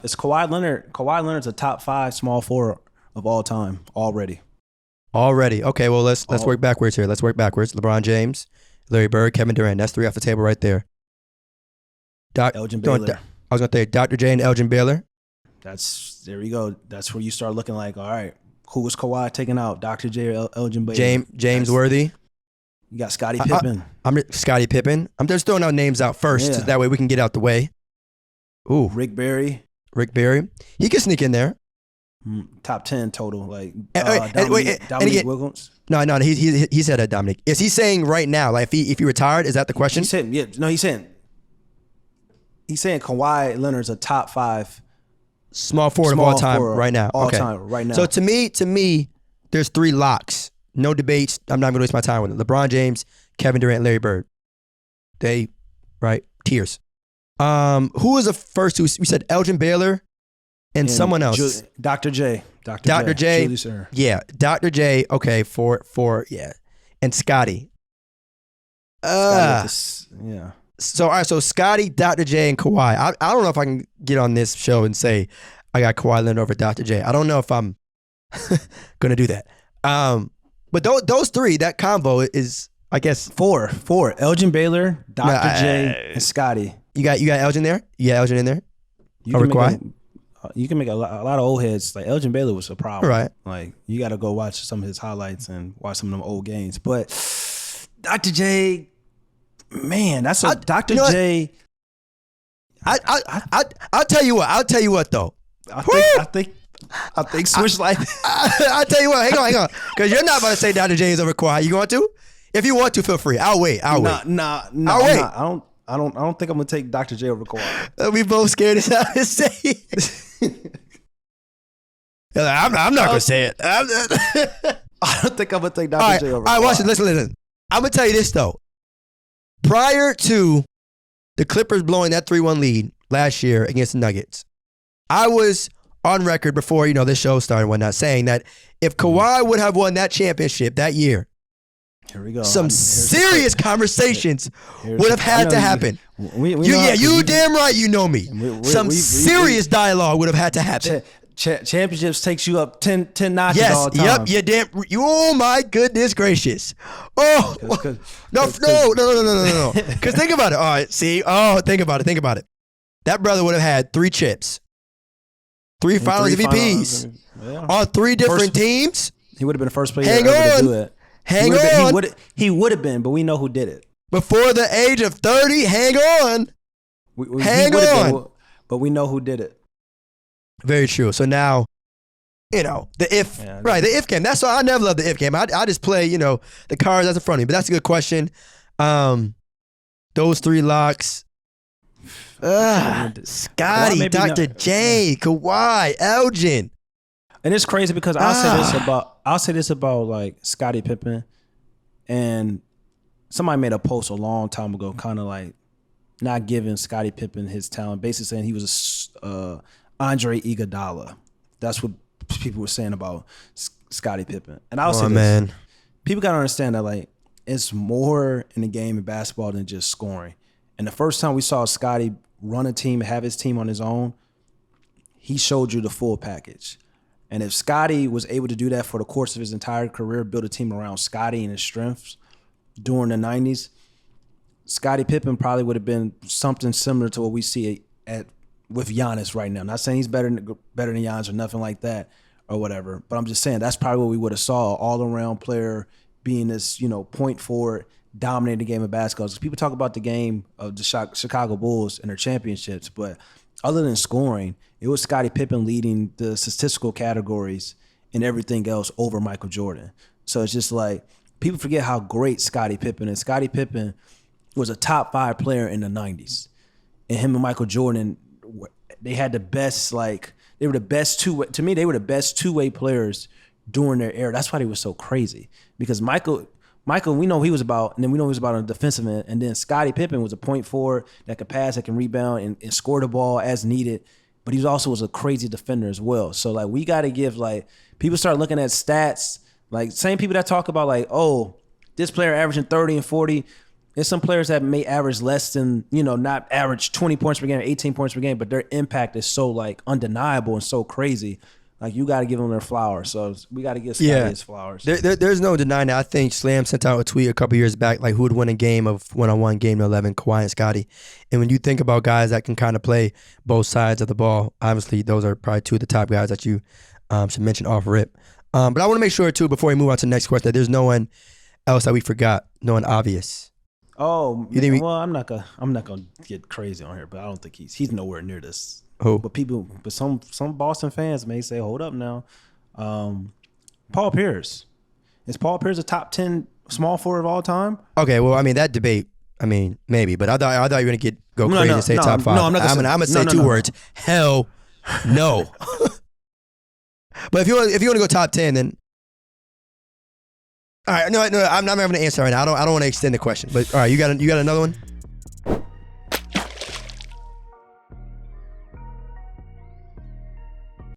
It's Kawhi Leonard. Kawhi Leonard's a top 5 small forward of all time already. Already. Okay, well, let's work backwards here. Let's work backwards. LeBron James, Larry Bird, Kevin Durant. That's 3 off the table right there. Elgin Baylor. I was going to say Dr. J and Elgin Baylor. There you go. That's where you start looking like, all right, who was Kawhi taking out? Dr. J or Elgin Baylor? James Worthy. You got Scottie Pippen. I'm Scottie Pippen. I'm just throwing out names out first. So that way we can get out the way. Ooh. Rick Barry. He can sneak in there. Top 10 total. Like Dominique Wilkins. No. He said that, Dominic. Is he saying right now, like if he retired, is that the question? He's saying Kawhi Leonard's a top 5 small forward of all time right now. So to me, there's 3 locks. No debates. I'm not going to waste my time with it. LeBron James, Kevin Durant, Larry Bird. Tiers. Who was the first two? We said Elgin Baylor and someone else. Dr. J. Dr. J. Yeah, Dr. J. Okay, and Scotty. Yeah. So all right, so Scotty, Dr. J, and Kawhi. I don't know if I can get on this show and say I got Kawhi Leonard over Dr. J. I don't know if I'm gonna do that. But those 3, that combo is, I guess, 4. Elgin Baylor, Dr. J, and Scotty. You got Elgin there? You got Elgin in there? You can make a lot of old heads. Like Elgin Baylor was a problem. Right. Like you got to go watch some of his highlights and watch some of them old games. But Dr. J, man, that's a Dr. J. I'll tell you what though. I think Switch Life. I'll tell you what. Hang on, because you're not about to say Dr. J is over Kawhi. You going to? If you want to, feel free. I'll wait. Nah. I'll wait. I don't think I'm gonna take Dr. J over Kawhi. We both scared as hell to say it. I'm not gonna say it. I don't think I'm gonna take Dr. J over Kawhi. All right, watch it. Listen. I'm gonna tell you this though. Prior to the Clippers blowing that 3-1 lead last year against the Nuggets, I was on record before this show started and whatnot, saying that if Kawhi would have won that championship that year, here we go. Some serious conversations would have had to happen. You damn right you know me. Some serious dialogue would have had to happen. Championships takes you up 10 notches all the time. Yep, oh my goodness gracious. Oh, no. Because think about it. All right, see? Oh, think about it. That brother would have had 3 chips. 3 finals MVPs on 3 different teams. He would have been the first player ever to do it. Hang on. He would have been, but we know who did it. Before the age of 30, hang on. Hang on. But we know who did it. Very true. So now, the if game. That's why I never loved the if game. I just play, the cards that's in front of me. But that's a good question. Those 3 locks. Scotty, Dr. J, Kawhi, Elgin. And it's crazy because I'll say this about like Scottie Pippen, and somebody made a post a long time ago, kind of like not giving Scottie Pippen his talent, basically saying he was Andre Iguodala. That's what people were saying about Scottie Pippen. And I'll say this, man. People gotta understand that like it's more in the game of basketball than just scoring. And the first time we saw Scottie run a team, have his team on his own, he showed you the full package. And if Scottie was able to do that for the course of his entire career, build a team around Scottie and his strengths during the 90s, Scottie Pippen probably would have been something similar to what we see with Giannis right now. Not saying he's better than Giannis or nothing like that or whatever, but I'm just saying that's probably what we would have saw, all-around player being this, point forward, dominating the game of basketball. Because people talk about the game of the Chicago Bulls and their championships, but other than scoring, it was Scottie Pippen leading the statistical categories and everything else over Michael Jordan. So it's just like people forget how great Scottie Pippen is. Scottie Pippen was a top 5 player in the 90s. And him and Michael Jordan, they had the best, they were the best two-way players during their era. That's why they were so crazy. Because Michael, we know he was about, and then we know he was about on the defensive end. And then Scottie Pippen was a point forward that could pass, that can rebound and score the ball as needed. But he also was a crazy defender as well. So we got to give people start looking at stats, same people that talk about this player averaging 30 and 40. There's some players that may average less than, not average 20 points per game, 18 points per game, but their impact is so like undeniable and so crazy. Like you got to give them their flowers. So we got to give Scotty his flowers. There's no denying that. I think Slam sent out a tweet a couple years back, like who would win a game of one-on-one game to 11, Kawhi and Scotty. And when you think about guys that can kind of play both sides of the ball, obviously those are probably two of the top guys that you should mention off rip. But I want to make sure too, before we move on to the next question, that there's no one else that we forgot, no one obvious. Oh, I'm not gonna get crazy on here, but I don't think he's nowhere near this. Who? But some Boston fans may say, hold up now. Paul Pierce. Is Paul Pierce a top 10 small forward of all time? Okay, well, I mean that debate. I mean maybe, but I thought you were gonna go crazy and say top 5. No, I'm not I'm gonna say two words. Hell, no. But if you want to go top 10, then. All right, no, I'm not going to answer right now. I don't want to extend the question. But all right, you got another one?